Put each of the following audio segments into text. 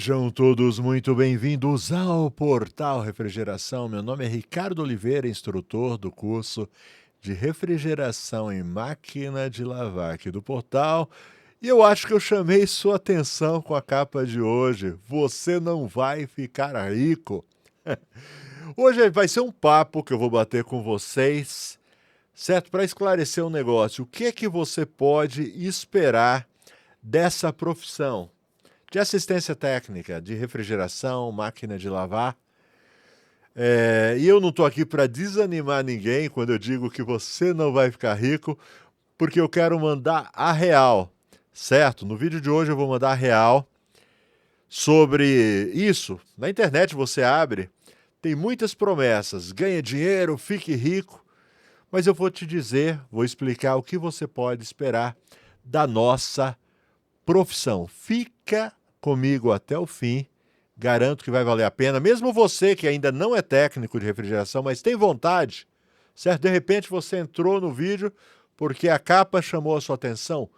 Sejam todos muito bem-vindos ao Portal Refrigeração. Meu nome é Ricardo Oliveira, instrutor do curso de refrigeração em máquina de lavar aqui do Portal. E eu acho que eu chamei sua atenção com a capa de hoje. Você não vai ficar rico. Hoje vai ser um papo que eu vou bater com vocês, certo? Para esclarecer um negócio. O que é que você pode esperar dessa profissão de assistência técnica, de refrigeração, máquina de lavar? E eu não estou aqui para desanimar ninguém quando eu digo que você não vai ficar rico, porque eu quero mandar a real, certo? No vídeo de hoje eu vou mandar a real sobre isso. Na internet você abre, tem muitas promessas, ganha dinheiro, fique rico, mas eu vou te dizer, vou explicar o que você pode esperar da nossa profissão. Fica comigo até o fim, garanto que vai valer a pena. Mesmo você que ainda não é técnico de refrigeração, mas tem vontade, certo? De repente você entrou no vídeo porque a capa chamou a sua atenção.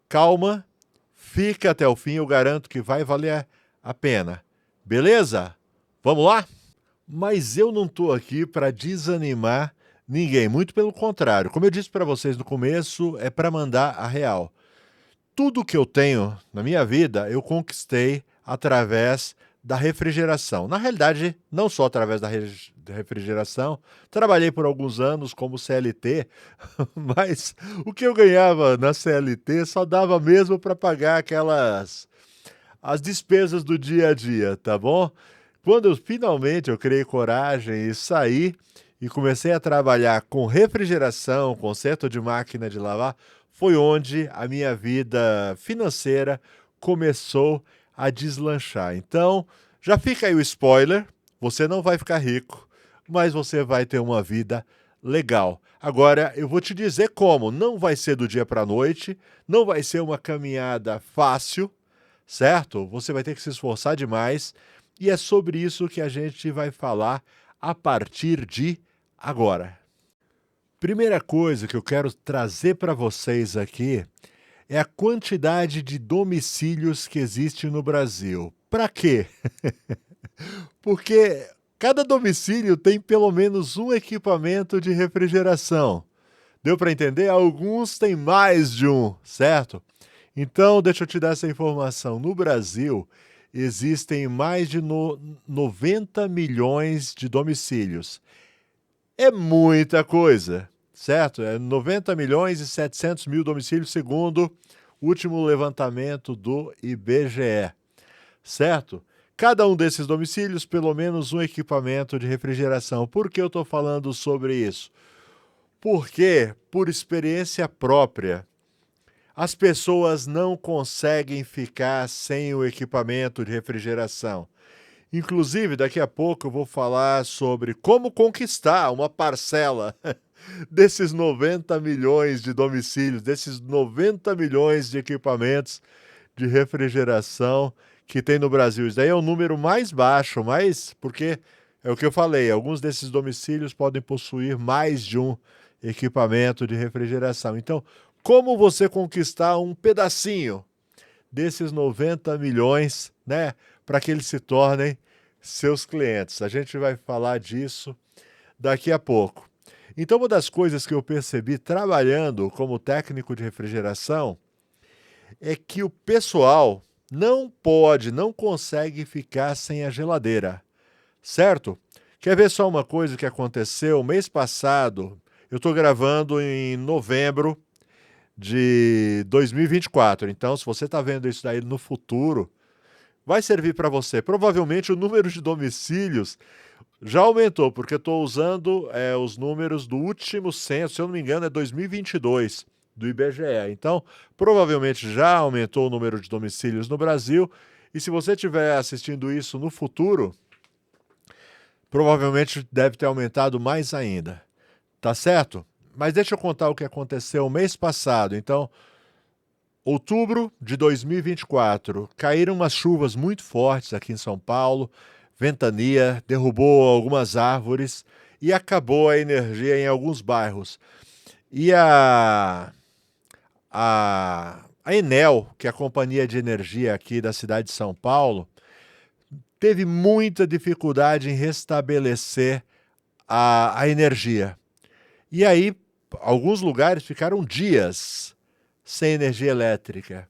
Calma, fica até o fim, eu garanto que vai valer a pena. Beleza? Vamos lá? Mas eu não estou aqui para desanimar ninguém, muito pelo contrário. Como eu disse para vocês no começo, é para mandar a real. Tudo que eu tenho na minha vida, eu conquistei através da refrigeração. Na realidade, não só através da refrigeração, trabalhei por alguns anos como CLT, mas o que eu ganhava na CLT só dava mesmo para pagar as despesas do dia a dia, tá bom? Quando eu criei coragem e saí e comecei a trabalhar com refrigeração, conserto de máquina de lavar, foi onde a minha vida financeira começou a deslanchar. Então, já fica aí o spoiler, você não vai ficar rico, mas você vai ter uma vida legal. Agora, eu vou te dizer como, não vai ser do dia para a noite, não vai ser uma caminhada fácil, certo? Você vai ter que se esforçar demais, e é sobre isso que a gente vai falar a partir de agora. Primeira coisa que eu quero trazer para vocês aqui é a quantidade de domicílios que existe no Brasil. Para quê? Porque cada domicílio tem pelo menos um equipamento de refrigeração. Deu para entender? Alguns têm mais de um, certo? Então, deixa eu te dar essa informação. No Brasil, existem mais de 90 milhões de domicílios. É muita coisa, certo? É 90 milhões e 700 mil domicílios, segundo o último levantamento do IBGE, certo? Cada um desses domicílios, pelo menos um equipamento de refrigeração. Por que eu estou falando sobre isso? Porque, por experiência própria, as pessoas não conseguem ficar sem o equipamento de refrigeração. Inclusive, daqui a pouco eu vou falar sobre como conquistar uma parcela desses 90 milhões de domicílios, desses 90 milhões de equipamentos de refrigeração que tem no Brasil. Isso daí é o número mais baixo, porque é o que eu falei, alguns desses domicílios podem possuir mais de um equipamento de refrigeração. Então, como você conquistar um pedacinho desses 90 milhões, né, para que eles se tornem seus clientes? A gente vai falar disso daqui a pouco. Então, uma das coisas que eu percebi trabalhando como técnico de refrigeração é que o pessoal não consegue ficar sem a geladeira, certo? Quer ver só uma coisa que aconteceu mês passado? Eu estou gravando em novembro de 2024, então se você está vendo isso daí no futuro, vai servir para você. Provavelmente o número de domicílios já aumentou, porque estou usando os números do último censo, se eu não me engano é 2022, do IBGE. Então, provavelmente já aumentou o número de domicílios no Brasil, e se você estiver assistindo isso no futuro, provavelmente deve ter aumentado mais ainda. Tá certo? Mas deixa eu contar o que aconteceu mês passado. Então, outubro de 2024, caíram umas chuvas muito fortes aqui em São Paulo, ventania, derrubou algumas árvores e acabou a energia em alguns bairros. E a Enel, que é a companhia de energia aqui da cidade de São Paulo, teve muita dificuldade em restabelecer a energia. E aí, alguns lugares ficaram dias sem energia elétrica.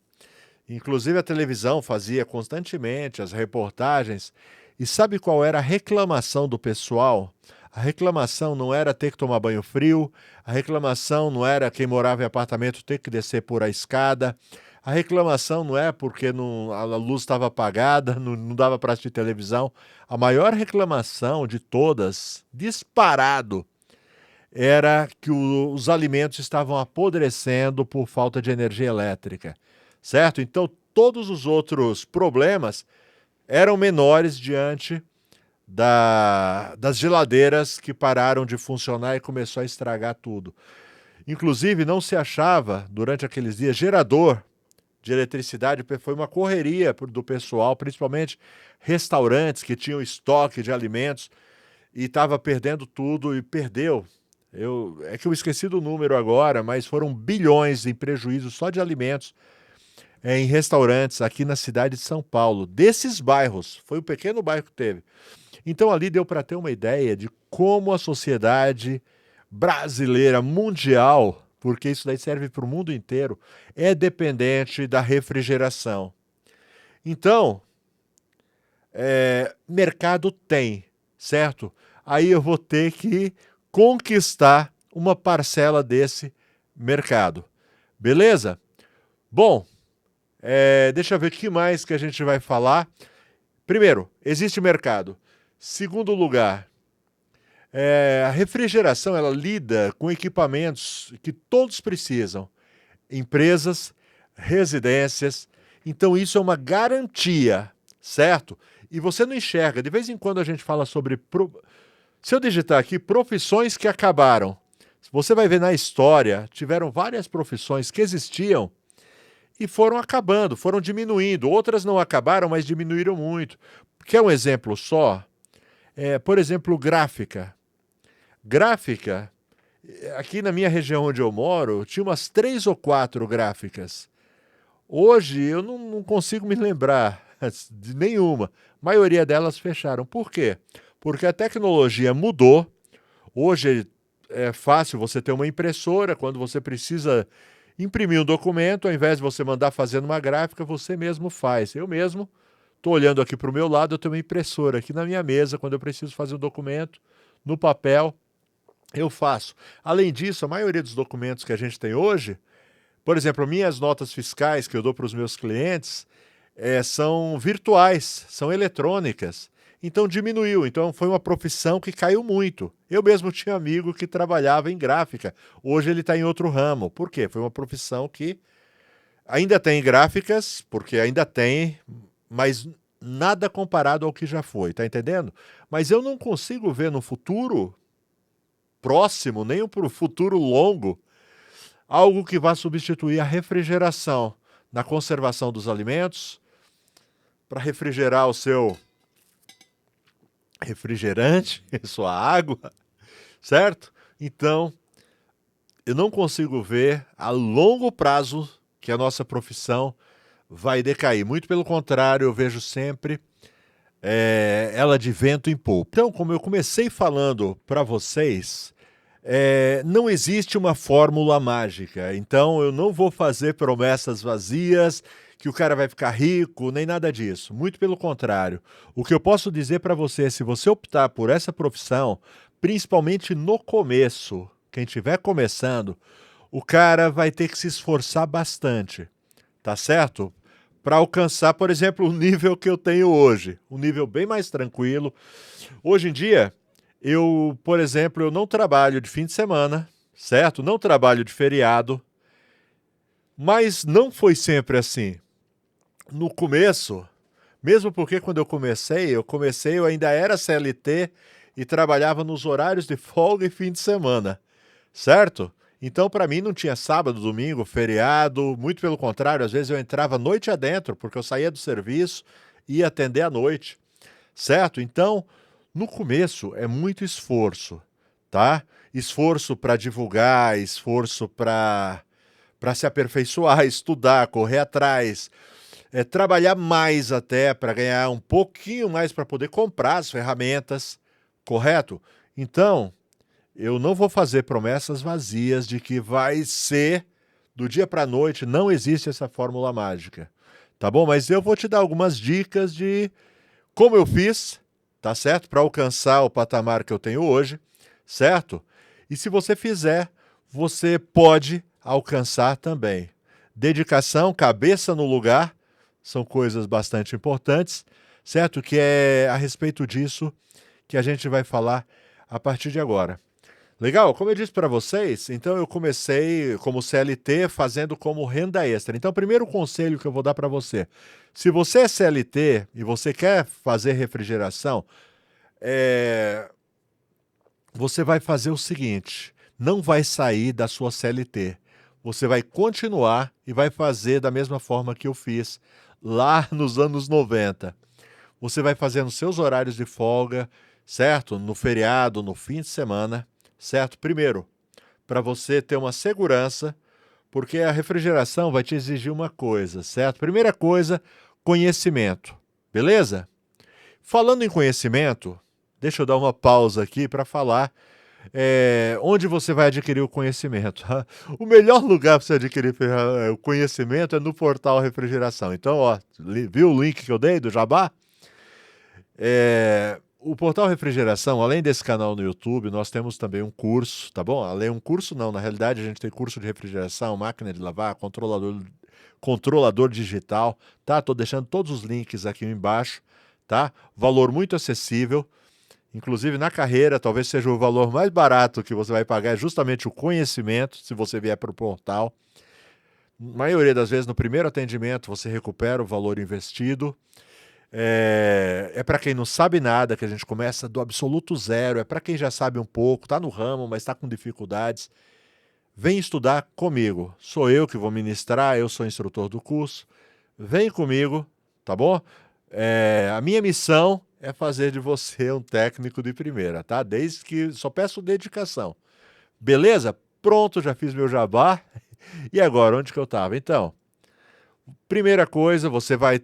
Inclusive a televisão fazia constantemente as reportagens. E sabe qual era a reclamação do pessoal? A reclamação não era ter que tomar banho frio, a reclamação não era quem morava em apartamento ter que descer por a escada, a reclamação não é porque a luz estava apagada, não dava para assistir televisão. A maior reclamação de todas, disparado, era que os alimentos estavam apodrecendo por falta de energia elétrica, certo? Então, todos os outros problemas eram menores diante das geladeiras que pararam de funcionar e começou a estragar tudo. Inclusive, não se achava, durante aqueles dias, gerador de eletricidade. Foi uma correria do pessoal, principalmente restaurantes que tinham estoque de alimentos e estava perdendo tudo e perdeu. É que eu esqueci do número agora, mas foram bilhões em prejuízo só de alimentos em restaurantes aqui na cidade de São Paulo. Desses bairros, foi um pequeno bairro que teve. Então ali deu para ter uma ideia de como a sociedade brasileira, mundial, porque isso daí serve para o mundo inteiro, é dependente da refrigeração. Então, mercado tem, certo? Aí eu vou ter que conquistar uma parcela desse mercado. Beleza? Bom, deixa eu ver o que mais que a gente vai falar. Primeiro, existe mercado. Segundo lugar, a refrigeração ela lida com equipamentos que todos precisam. Empresas, residências. Então isso é uma garantia, certo? E você não enxerga. De vez em quando a gente fala sobre... Se eu digitar aqui, profissões que acabaram. Você vai ver na história, tiveram várias profissões que existiam e foram acabando, foram diminuindo. Outras não acabaram, mas diminuíram muito. Quer um exemplo só? Por exemplo, gráfica. Gráfica, aqui na minha região onde eu moro, tinha umas 3 ou 4 gráficas. Hoje eu não consigo me lembrar de nenhuma. A maioria delas fecharam. Por quê? Porque a tecnologia mudou. Hoje é fácil você ter uma impressora. Quando você precisa imprimir um documento, ao invés de você mandar fazer numa gráfica, você mesmo faz. Eu mesmo estou olhando aqui para o meu lado, eu tenho uma impressora aqui na minha mesa. Quando eu preciso fazer um documento no papel, eu faço. Além disso, a maioria dos documentos que a gente tem hoje, por exemplo, minhas notas fiscais que eu dou para os meus clientes, são virtuais, são eletrônicas. Então diminuiu, então foi uma profissão que caiu muito. Eu mesmo tinha amigo que trabalhava em gráfica, hoje ele está em outro ramo. Por quê? Foi uma profissão que ainda tem gráficas, porque ainda tem, mas nada comparado ao que já foi, tá entendendo? Mas eu não consigo ver no futuro próximo, nem para o futuro longo, algo que vá substituir a refrigeração na conservação dos alimentos, para refrigerar o seu refrigerante, sua água, certo? Então, eu não consigo ver a longo prazo que a nossa profissão vai decair. Muito pelo contrário, eu vejo sempre ela de vento em polpa. Então, como eu comecei falando para vocês, não existe uma fórmula mágica. Então, eu não vou fazer promessas vazias, que o cara vai ficar rico, nem nada disso. Muito pelo contrário. O que eu posso dizer para você, se você optar por essa profissão, principalmente no começo, quem estiver começando, o cara vai ter que se esforçar bastante, tá certo? Para alcançar, por exemplo, o nível que eu tenho hoje, um nível bem mais tranquilo. Hoje em dia, por exemplo, eu não trabalho de fim de semana, certo? Não trabalho de feriado, mas não foi sempre assim. No começo, mesmo porque quando eu comecei, eu ainda era CLT e trabalhava nos horários de folga e fim de semana, certo? Então, para mim, não tinha sábado, domingo, feriado, muito pelo contrário, às vezes eu entrava noite adentro, porque eu saía do serviço e ia atender à noite, certo? Então, no começo é muito esforço, tá? Esforço para divulgar, esforço para se aperfeiçoar, estudar, correr atrás. trabalhar mais até para ganhar um pouquinho mais para poder comprar as ferramentas, correto? Então, eu não vou fazer promessas vazias de que vai ser do dia para a noite, não existe essa fórmula mágica, tá bom? Mas eu vou te dar algumas dicas de como eu fiz, tá certo? Para alcançar o patamar que eu tenho hoje, certo? E se você fizer, você pode alcançar também. Dedicação, cabeça no lugar, são coisas bastante importantes, certo? Que é a respeito disso que a gente vai falar a partir de agora. Legal? Como eu disse para vocês, então eu comecei como CLT fazendo como renda extra. Então, o primeiro conselho que eu vou dar para você, se você é CLT e você quer fazer refrigeração, você vai fazer o seguinte, não vai sair da sua CLT. Você vai continuar e vai fazer da mesma forma que eu fiz lá nos anos 90. Você vai fazer nos seus horários de folga, certo? No feriado, no fim de semana, certo? Primeiro, para você ter uma segurança, porque a refrigeração vai te exigir uma coisa, certo? Primeira coisa, conhecimento, beleza? Falando em conhecimento, deixa eu dar uma pausa aqui para falar onde você vai adquirir o conhecimento. O melhor lugar para você adquirir o conhecimento é no portal Refrigeração. Então, ó, viu o link que eu dei do Jabá? O portal Refrigeração, além desse canal no YouTube, nós temos também um curso, tá bom? Além um curso não, na realidade a gente tem curso de refrigeração, máquina de lavar, controlador digital, tá? Tô deixando todos os links aqui embaixo, tá? Valor muito acessível, inclusive na carreira, talvez seja o valor mais barato que você vai pagar, é justamente o conhecimento, se você vier para o portal. Na maioria das vezes, no primeiro atendimento, você recupera o valor investido. É para quem não sabe nada, que a gente começa do absoluto zero, é para quem já sabe um pouco, está no ramo, mas está com dificuldades. Vem estudar comigo, sou eu que vou ministrar, eu sou instrutor do curso, vem comigo, tá bom? A minha missão é fazer de você um técnico de primeira, tá? Desde que só peço dedicação. Beleza? Pronto, já fiz meu jabá. E agora, onde que eu estava? Então, primeira coisa,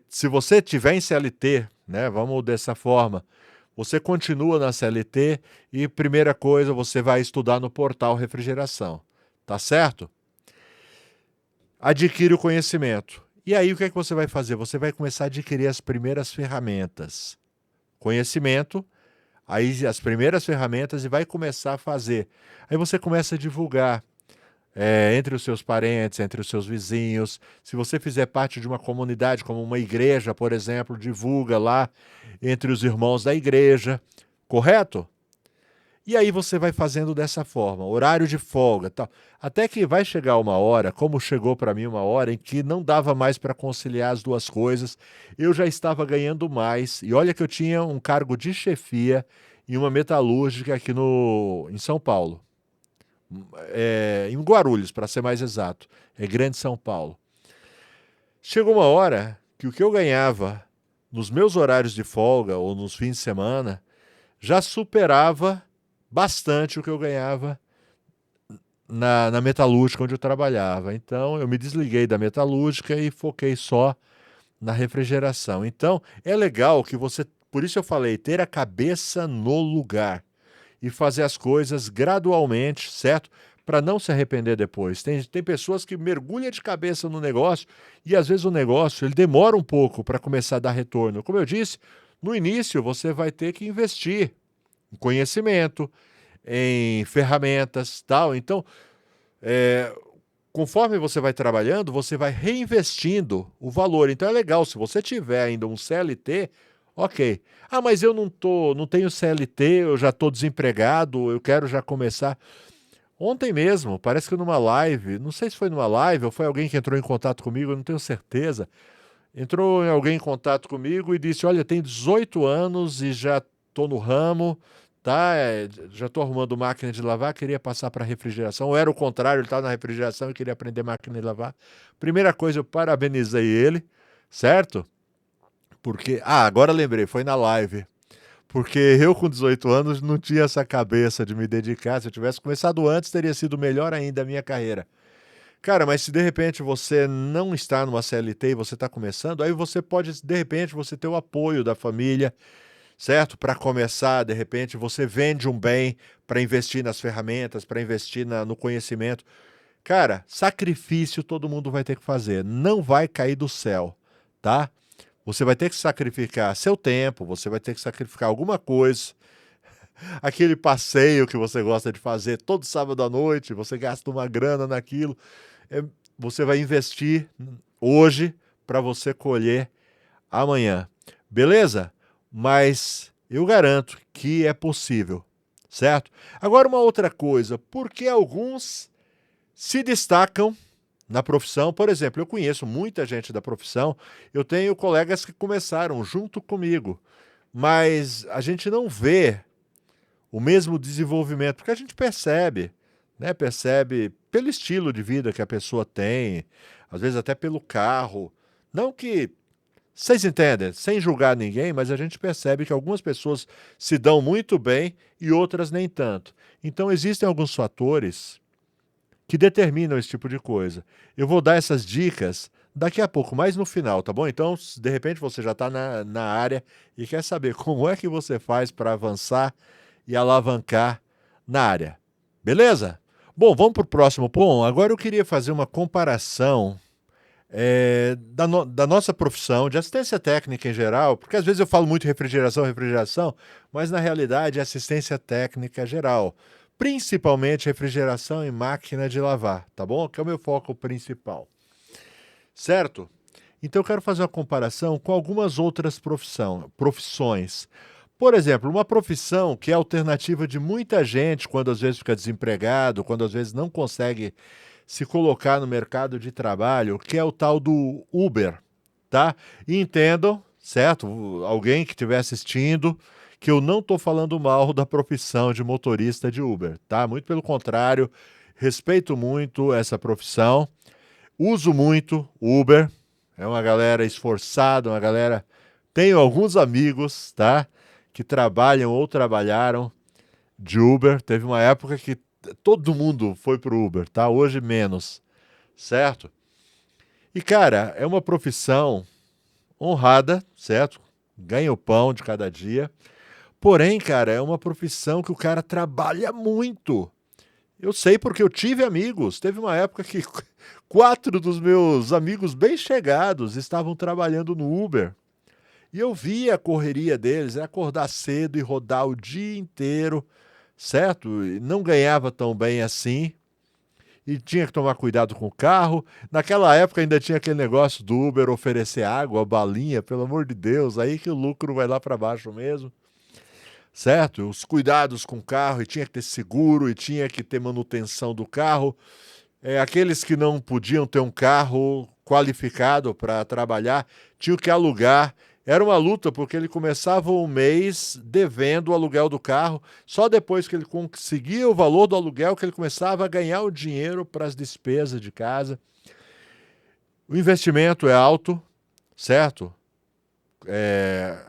se você tiver em CLT, né, vamos dessa forma, você continua na CLT e primeira coisa, você vai estudar no portal Refrigeração, tá certo? Adquire o conhecimento. E aí o que é que você vai fazer? Você vai começar a adquirir as primeiras ferramentas. Conhecimento, aí as primeiras ferramentas e vai começar a fazer. Aí você começa a divulgar. Entre os seus parentes, entre os seus vizinhos. Se você fizer parte de uma comunidade, como uma igreja, por exemplo, divulga lá entre os irmãos da igreja, correto? E aí você vai fazendo dessa forma, horário de folga, tal. Até que vai chegar uma hora, como chegou para mim uma hora, em que não dava mais para conciliar as duas coisas, eu já estava ganhando mais, e olha que eu tinha um cargo de chefia em uma metalúrgica aqui em São Paulo. Em Guarulhos, para ser mais exato, é Grande São Paulo. Chegou uma hora que o que eu ganhava nos meus horários de folga ou nos fins de semana já superava bastante o que eu ganhava na metalúrgica onde eu trabalhava. Então eu me desliguei da metalúrgica e foquei só na refrigeração. Então é legal que você, por isso eu falei, ter a cabeça no lugar e fazer as coisas gradualmente, certo? Para não se arrepender depois. Tem pessoas que mergulham de cabeça no negócio e às vezes o negócio ele demora um pouco para começar a dar retorno. Como eu disse, no início você vai ter que investir em conhecimento, em ferramentas, tal. Então, conforme você vai trabalhando, você vai reinvestindo o valor. Então é legal, se você tiver ainda um CLT, ok. Ah, mas eu não tenho CLT, eu já estou desempregado, eu quero já começar. Ontem mesmo, parece que numa live, não sei se foi numa live ou foi alguém que entrou em contato comigo, eu não tenho certeza. Entrou alguém em contato comigo e disse, olha, tenho 18 anos e já estou no ramo, tá? Já estou arrumando máquina de lavar, queria passar para refrigeração. Ou era o contrário, ele estava na refrigeração e queria aprender máquina de lavar. Primeira coisa, eu parabenizei ele, certo? Porque, agora lembrei, foi na live. Porque eu com 18 anos não tinha essa cabeça de me dedicar. Se eu tivesse começado antes, teria sido melhor ainda a minha carreira. Cara, mas se de repente você não está numa CLT e você está começando, aí você pode, de repente, você ter o apoio da família, certo? Para começar, de repente, você vende um bem para investir nas ferramentas, para investir no conhecimento. Cara, sacrifício todo mundo vai ter que fazer, não vai cair do céu, tá? Você vai ter que sacrificar seu tempo, você vai ter que sacrificar alguma coisa, aquele passeio que você gosta de fazer todo sábado à noite, você gasta uma grana naquilo, é, você vai investir hoje para você colher amanhã, beleza? Mas eu garanto que é possível, certo? Agora uma outra coisa, porque alguns se destacam na profissão, por exemplo, eu conheço muita gente da profissão, eu tenho colegas que começaram junto comigo, mas a gente não vê o mesmo desenvolvimento, porque a gente percebe, né? Percebe pelo estilo de vida que a pessoa tem, às vezes até pelo carro. Não que, vocês entendem, sem julgar ninguém, mas a gente percebe que algumas pessoas se dão muito bem e outras nem tanto. Então existem alguns fatores que determinam esse tipo de coisa. Eu vou dar essas dicas daqui a pouco, mais no final, tá bom? Então, de repente você já está na área e quer saber como é que você faz para avançar e alavancar na área. Beleza? Bom, vamos para o próximo ponto. Bom, agora eu queria fazer uma comparação da nossa profissão, de assistência técnica em geral, porque às vezes eu falo muito refrigeração, mas na realidade é assistência técnica geral. Principalmente refrigeração e máquina de lavar, tá bom? Que é o meu foco principal. Certo? Então eu quero fazer uma comparação com algumas outras profissões. Por exemplo, uma profissão que é alternativa de muita gente quando às vezes fica desempregado, quando às vezes não consegue se colocar no mercado de trabalho, que é o tal do Uber, tá? E entendam, certo? Alguém que estiver assistindo, que eu não estou falando mal da profissão de motorista de Uber, tá? Muito pelo contrário, respeito muito essa profissão, uso muito Uber, é uma galera esforçada, uma galera... Tenho alguns amigos, tá? Que trabalham ou trabalharam de Uber. Teve uma época que todo mundo foi pro Uber, tá? Hoje menos, certo? E, cara, é uma profissão honrada, certo? Ganha o pão de cada dia. Porém, cara, é uma profissão que o cara trabalha muito. Eu sei porque eu tive amigos. Teve uma época que 4 dos meus amigos bem chegados estavam trabalhando no Uber. E eu via a correria deles, acordar cedo e rodar o dia inteiro, certo? E não ganhava tão bem assim. E tinha que tomar cuidado com o carro. Naquela época ainda tinha aquele negócio do Uber oferecer água, balinha, pelo amor de Deus, aí que o lucro vai lá para baixo mesmo. Certo? Os cuidados com o carro, e tinha que ter seguro, e tinha que ter manutenção do carro. Aqueles que não podiam ter um carro qualificado para trabalhar, tinham que alugar. Era uma luta, porque ele começava o mês devendo o aluguel do carro, só depois que ele conseguia o valor do aluguel que ele começava a ganhar o dinheiro para as despesas de casa. O investimento é alto, certo?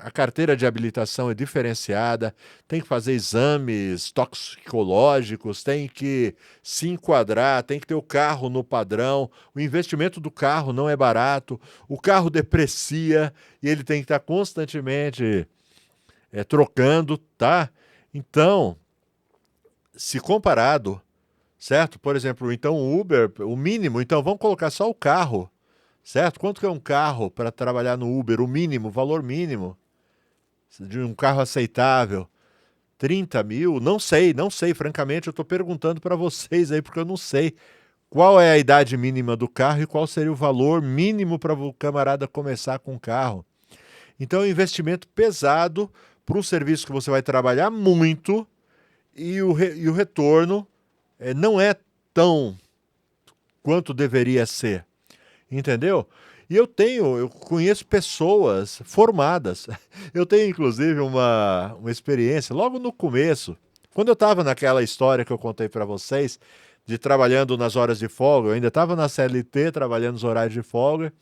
A carteira de habilitação é diferenciada, tem que fazer exames toxicológicos, tem que se enquadrar, tem que ter o carro no padrão, o investimento do carro não é barato, o carro deprecia e ele tem que estar constantemente trocando, tá? Então, se comparado, certo? Por exemplo, então o Uber, o mínimo, então vamos colocar só o carro, certo? Quanto que é um carro para trabalhar no Uber? O mínimo, o valor mínimo de um carro aceitável? 30 mil? Não sei, francamente, eu estou perguntando para vocês aí, porque eu não sei qual é a idade mínima do carro e qual seria o valor mínimo para o camarada começar com o carro. Então é um investimento pesado para um serviço que você vai trabalhar muito e o retorno não é tão quanto deveria ser. Entendeu? E eu conheço pessoas formadas. Eu tenho, inclusive, uma experiência logo no começo, quando eu estava naquela história que eu contei para vocês, de trabalhando nas horas de folga, eu ainda estava na CLT, trabalhando nos horários de folga.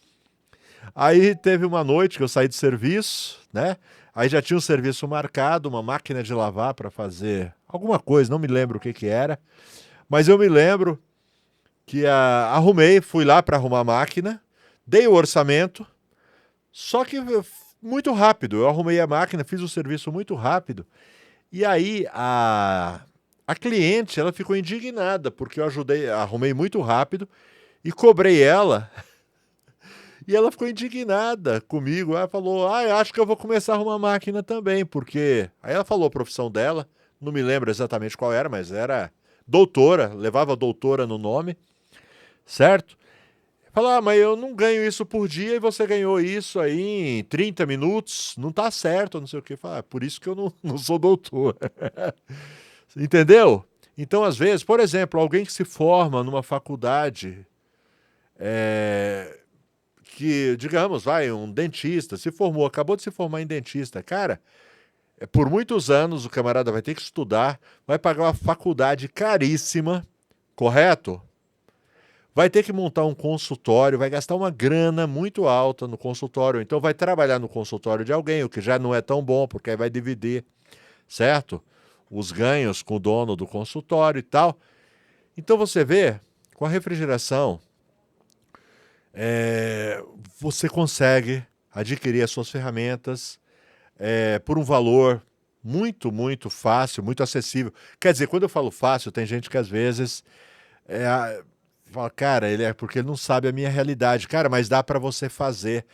Aí teve uma noite que eu saí de serviço, né? Aí já tinha um serviço marcado, uma máquina de lavar para fazer alguma coisa, não me lembro o que que era, mas eu me lembro que arrumei, fui lá para arrumar a máquina, dei o orçamento, só que muito rápido. Eu arrumei a máquina, fiz o serviço muito rápido. E aí a cliente, ela ficou indignada, porque eu arrumei muito rápido e cobrei ela. E ela ficou indignada comigo. Ela falou: eu acho que eu vou começar a arrumar máquina também, porque. Aí ela falou a profissão dela, não me lembro exatamente qual era, mas era doutora, levava doutora no nome, certo? Falou: mas eu não ganho isso por dia e você ganhou isso aí em 30 minutos, não tá certo, não sei o quê. Fala: por isso que eu não sou doutor. Entendeu? Então, às vezes, por exemplo, alguém que se forma numa faculdade, é, que, digamos, um dentista se formou, acabou de se formar em dentista, cara, por muitos anos o camarada vai ter que estudar, vai pagar uma faculdade caríssima, correto? Vai ter que montar um consultório, vai gastar uma grana muito alta no consultório, então vai trabalhar no consultório de alguém, o que já não é tão bom, porque aí vai dividir, certo? Os ganhos com o dono do consultório e tal. Então você vê, com a refrigeração, você consegue adquirir as suas ferramentas por um valor muito, muito fácil, muito acessível. Quer dizer, quando eu falo fácil, tem gente que às vezes fala: cara, ele é porque ele não sabe a minha realidade. Cara, mas dá para você fazer.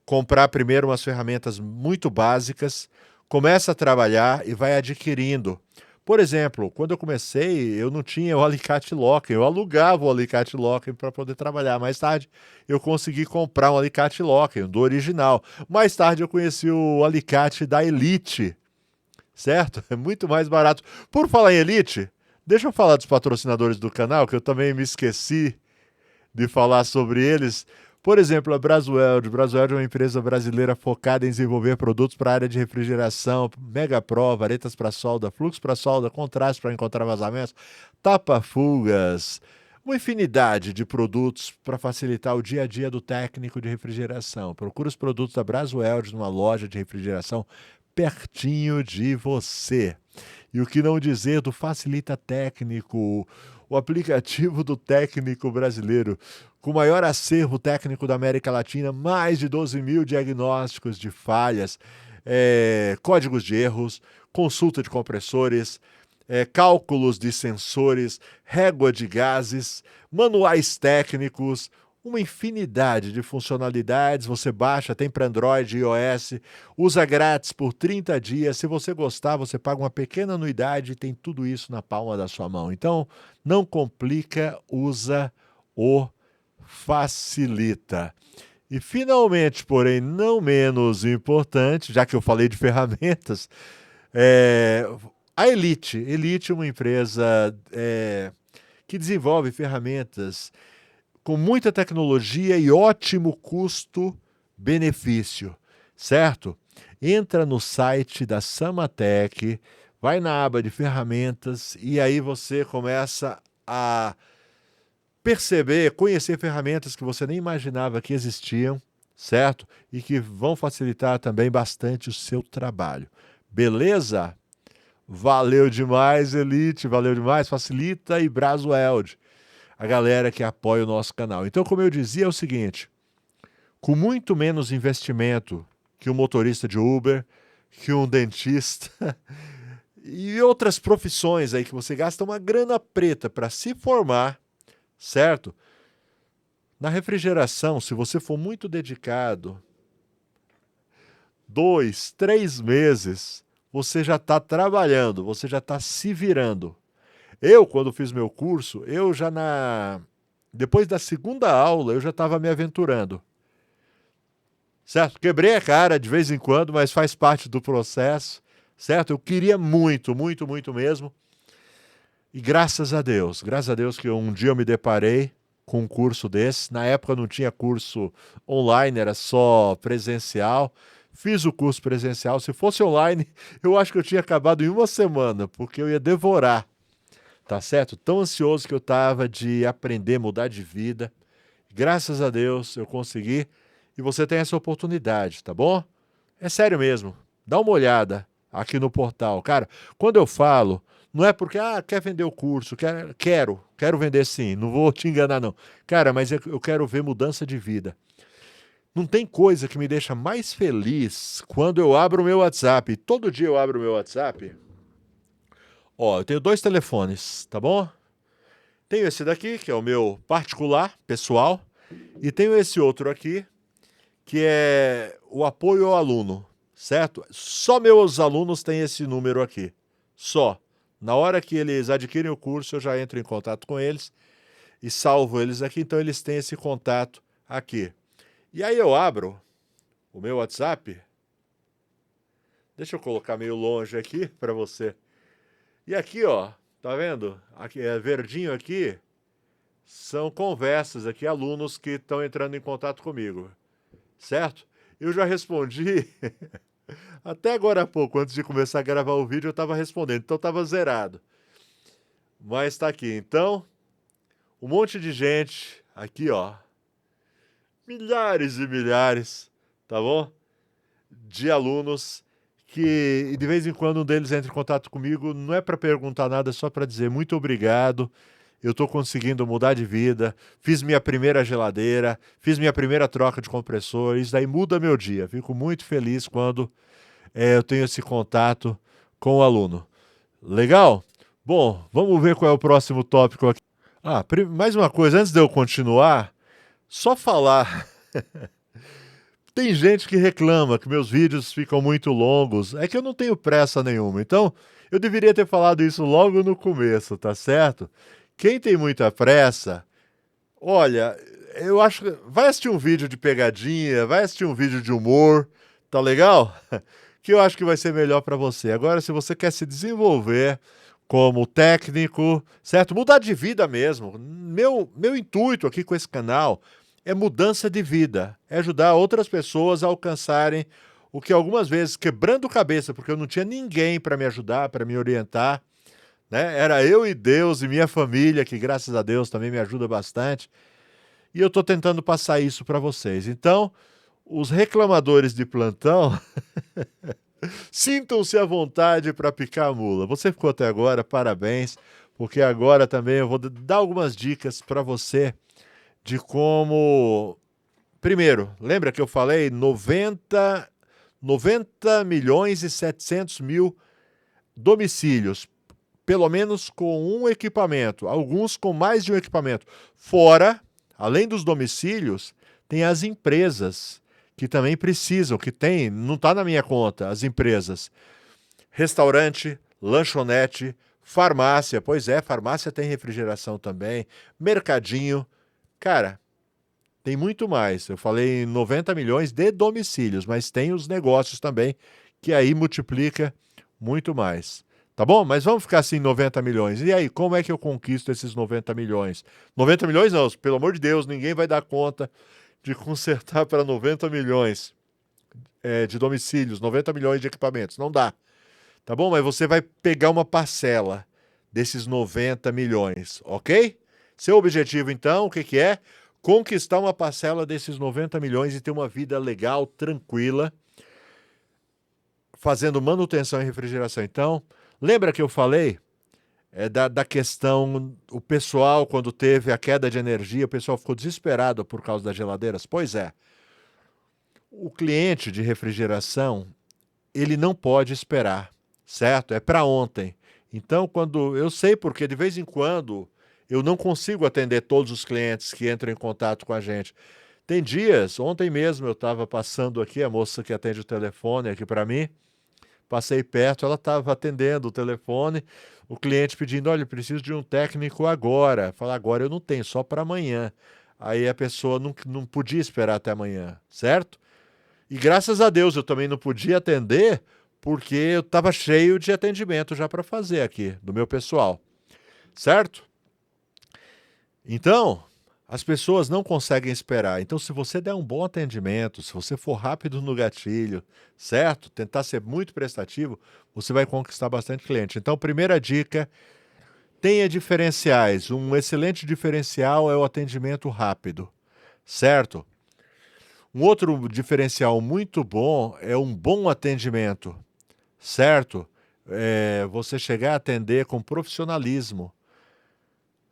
Comprar primeiro umas ferramentas muito básicas, começa a trabalhar e vai adquirindo. Por exemplo, quando eu comecei, eu não tinha o alicate Locking, eu alugava o alicate Locking para poder trabalhar. Mais tarde, eu consegui comprar um alicate Locking, do original. Mais tarde, eu conheci o alicate da Elite, certo? É muito mais barato. Por falar em Elite, deixa eu falar dos patrocinadores do canal, que eu também me esqueci de falar sobre eles. Por exemplo, a Brasweld. Brasweld é uma empresa brasileira focada em desenvolver produtos para a área de refrigeração, Mega Pro, varetas para solda, fluxo para solda, contraste para encontrar vazamentos, tapa-fugas, uma infinidade de produtos para facilitar o dia a dia do técnico de refrigeração. Procure os produtos da Brasweld numa loja de refrigeração pertinho de você. E o que não dizer do Facilita Técnico, o aplicativo do técnico brasileiro, com o maior acervo técnico da América Latina, mais de 12 mil diagnósticos de falhas, códigos de erros, consulta de compressores, cálculos de sensores, régua de gases, manuais técnicos, uma infinidade de funcionalidades. Você baixa, tem para Android e iOS, usa grátis por 30 dias. Se você gostar, você paga uma pequena anuidade e tem tudo isso na palma da sua mão. Então, não complica, usa o Facilita. E finalmente, porém não menos importante, já que eu falei de ferramentas, a Elite. Elite é uma empresa que desenvolve ferramentas com muita tecnologia e ótimo custo-benefício, certo? Entra no site da Samatec, vai na aba de ferramentas e aí você começa a perceber, conhecer ferramentas que você nem imaginava que existiam, certo? E que vão facilitar também bastante o seu trabalho. Beleza? Valeu demais, Elite, valeu demais, Facilita e Brasweld, a galera que apoia o nosso canal. Então, como eu dizia, é o seguinte: com muito menos investimento que um motorista de Uber, que um dentista e outras profissões aí que você gasta uma grana preta para se formar, certo? Na refrigeração, se você for muito dedicado, 2, 3 meses, você já está trabalhando, você já está se virando. Eu, quando fiz meu curso, depois da segunda aula, eu já estava me aventurando. Certo? Quebrei a cara de vez em quando, mas faz parte do processo, certo? Eu queria muito, muito, muito mesmo. E graças a Deus que um dia eu me deparei com um curso desse. Na época não tinha curso online, era só presencial. Fiz o curso presencial. Se fosse online, eu acho que eu tinha acabado em uma semana, porque eu ia devorar. Tá certo? Tão ansioso que eu estava de aprender, mudar de vida. Graças a Deus eu consegui. E você tem essa oportunidade, tá bom? É sério mesmo. Dá uma olhada aqui no portal. Cara, quando eu falo, não é porque quer vender o curso, quero quero vender sim, não vou te enganar não. Cara, mas eu quero ver mudança de vida. Não tem coisa que me deixa mais feliz quando eu abro o meu WhatsApp. Todo dia eu abro o meu WhatsApp. Ó, eu tenho 2 telefones, tá bom? Tenho esse daqui, que é o meu particular, pessoal, e tenho esse outro aqui, que é o apoio ao aluno, certo? Só meus alunos têm esse número aqui, só. Na hora que eles adquirem o curso, eu já entro em contato com eles e salvo eles aqui, então eles têm esse contato aqui. E aí eu abro o meu WhatsApp, deixa eu colocar meio longe aqui para você. E aqui, ó, tá vendo? Aqui, verdinho aqui, são conversas aqui, alunos que estão entrando em contato comigo, certo? Eu já respondi, até agora há pouco, antes de começar a gravar o vídeo, eu estava respondendo, então estava zerado. Mas está aqui, então, um monte de gente, aqui ó, milhares e milhares, tá bom? De alunos que de vez em quando um deles entra em contato comigo, não é para perguntar nada, é só para dizer muito obrigado, eu estou conseguindo mudar de vida, fiz minha primeira geladeira, fiz minha primeira troca de compressor, isso daí muda meu dia. Fico muito feliz quando eu tenho esse contato com o aluno. Legal? Bom, vamos ver qual é o próximo tópico aqui. Mais uma coisa, antes de eu continuar, só falar. Tem gente que reclama que meus vídeos ficam muito longos. É que eu não tenho pressa nenhuma. Então, eu deveria ter falado isso logo no começo, tá certo? Quem tem muita pressa, olha, eu acho que vai assistir um vídeo de pegadinha, vai assistir um vídeo de humor, tá legal? Que eu acho que vai ser melhor para você. Agora, se você quer se desenvolver como técnico, certo? Mudar de vida mesmo. Meu intuito aqui com esse canal é mudança de vida, é ajudar outras pessoas a alcançarem o que algumas vezes, quebrando cabeça, porque eu não tinha ninguém para me ajudar, para me orientar, né? Era eu e Deus e minha família, que graças a Deus também me ajuda bastante, e eu estou tentando passar isso para vocês. Então, os reclamadores de plantão, sintam-se à vontade para picar a mula. Você ficou até agora, parabéns, porque agora também eu vou dar algumas dicas para você de como... Primeiro, lembra que eu falei 90 milhões e 700 mil domicílios, pelo menos com um equipamento, alguns com mais de um equipamento. Fora, além dos domicílios, tem as empresas que também precisam, que tem, não está na minha conta, as empresas. Restaurante, lanchonete, farmácia, pois é, farmácia tem refrigeração também, mercadinho. Cara, tem muito mais. Eu falei 90 milhões de domicílios, mas tem os negócios também, que aí multiplica muito mais. Tá bom? Mas vamos ficar assim 90 milhões. E aí, como é que eu conquisto esses 90 milhões? 90 milhões não, pelo amor de Deus, ninguém vai dar conta de consertar para 90 milhões de domicílios, 90 milhões de equipamentos. Não dá. Tá bom? Mas você vai pegar uma parcela desses 90 milhões, ok? Seu objetivo, então, o que que é? Conquistar uma parcela desses 90 milhões e ter uma vida legal, tranquila, fazendo manutenção e refrigeração. Então, lembra que eu falei da questão, o pessoal, quando teve a queda de energia, o pessoal ficou desesperado por causa das geladeiras? Pois é. O cliente de refrigeração, ele não pode esperar, certo? É para ontem. Então, quando eu sei porque de vez em quando eu não consigo atender todos os clientes que entram em contato com a gente. Tem dias, ontem mesmo eu estava passando aqui, a moça que atende o telefone aqui para mim, passei perto, ela estava atendendo o telefone, o cliente pedindo, olha, eu preciso de um técnico agora. Fala, agora eu não tenho, só para amanhã. Aí a pessoa não podia esperar até amanhã, certo? E graças a Deus eu também não podia atender, porque eu estava cheio de atendimento já para fazer aqui, do meu pessoal, certo? Então, as pessoas não conseguem esperar. Então, se você der um bom atendimento, se você for rápido no gatilho, certo? Tentar ser muito prestativo, você vai conquistar bastante cliente. Então, primeira dica, tenha diferenciais. Um excelente diferencial é o atendimento rápido, certo? Um outro diferencial muito bom é um bom atendimento, certo? Você chegar a atender com profissionalismo.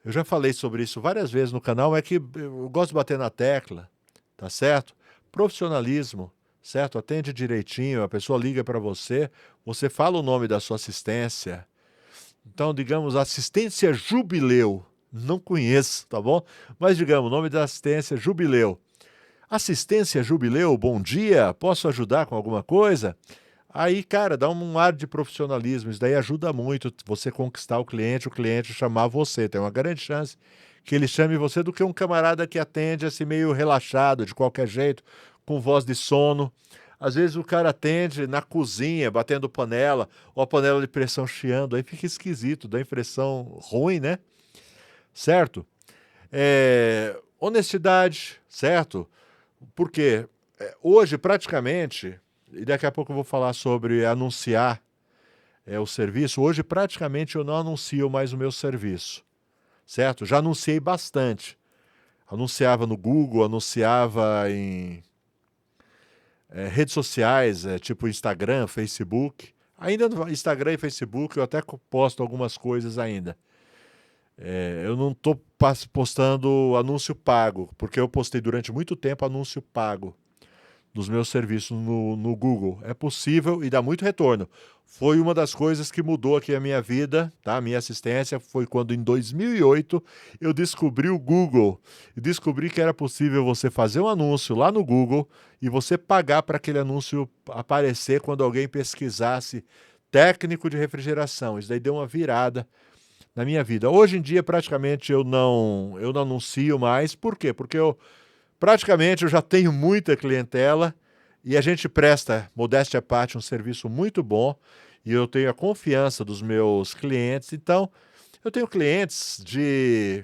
Eu já falei sobre isso várias vezes no canal, é que eu gosto de bater na tecla, tá certo? Profissionalismo, certo? Atende direitinho, a pessoa liga para você, você fala o nome da sua assistência. Então, digamos, assistência Jubileu. Não conheço, tá bom? Mas, digamos, o nome da assistência Jubileu. Assistência Jubileu, bom dia, posso ajudar com alguma coisa? Aí, cara, dá um ar de profissionalismo, isso daí ajuda muito você conquistar o cliente chamar você. Tem uma grande chance que ele chame você do que um camarada que atende assim meio relaxado, de qualquer jeito, com voz de sono. Às vezes o cara atende na cozinha, batendo panela, ou a panela de pressão chiando, aí fica esquisito, dá impressão ruim, né? Certo? Honestidade, certo? Porque hoje, praticamente, e daqui a pouco eu vou falar sobre anunciar o serviço, hoje praticamente eu não anuncio mais o meu serviço, certo? Já anunciei bastante. Anunciava no Google, anunciava em redes sociais, tipo Instagram, Facebook. Ainda no Instagram e Facebook eu até posto algumas coisas ainda. Eu não estou postando anúncio pago, porque eu postei durante muito tempo anúncio pago dos meus serviços no Google. É possível e dá muito retorno. Foi uma das coisas que mudou aqui a minha vida, tá? A minha assistência foi quando em 2008 eu descobri o Google e descobri que era possível você fazer um anúncio lá no Google e você pagar para aquele anúncio aparecer quando alguém pesquisasse técnico de refrigeração. Isso daí deu uma virada na minha vida. Hoje em dia praticamente eu não anuncio mais. Por quê? Porque praticamente eu já tenho muita clientela e a gente presta, modéstia à parte, um serviço muito bom e eu tenho a confiança dos meus clientes. Então, eu tenho clientes de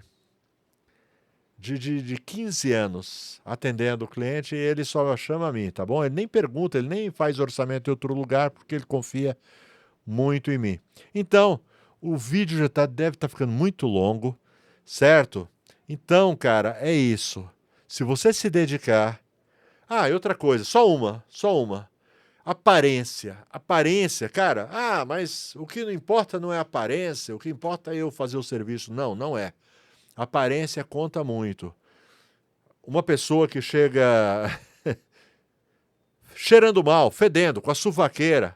15 anos atendendo o cliente e ele só chama a mim, tá bom? Ele nem pergunta, ele nem faz orçamento em outro lugar porque ele confia muito em mim. Então, o vídeo já deve estar ficando muito longo, certo? Então, cara, é isso. Se você se dedicar... e outra coisa, só uma. Aparência. Aparência, cara. Mas o que não importa não é a aparência, o que importa é eu fazer o serviço. Não, não é. Aparência conta muito. Uma pessoa que chega cheirando mal, fedendo, com a suvaqueira,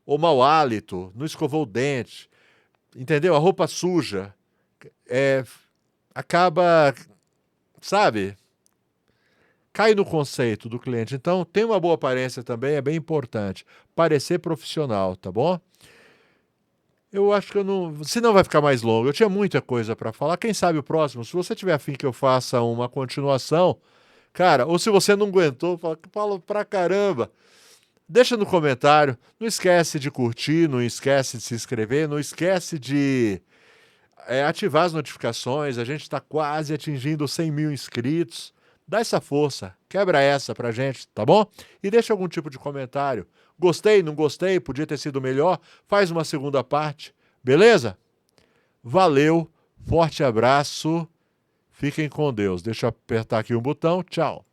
ou mau hálito, não escovou o dente, entendeu? A roupa suja, acaba, sabe, cai no conceito do cliente. Então, ter uma boa aparência também é bem importante. Parecer profissional, tá bom? Eu acho que eu não... Senão vai ficar mais longo. Eu tinha muita coisa para falar. Quem sabe o próximo, se você tiver afim que eu faça uma continuação, cara, ou se você não aguentou, fala pra caramba, deixa no comentário. Não esquece de curtir, não esquece de se inscrever, não esquece de ativar as notificações. A gente está quase atingindo 100 mil inscritos. Dá essa força, quebra essa pra gente, tá bom? E deixa algum tipo de comentário. Gostei, não gostei, podia ter sido melhor. Faz uma segunda parte, beleza? Valeu, forte abraço, fiquem com Deus. Deixa eu apertar aqui um botão, tchau.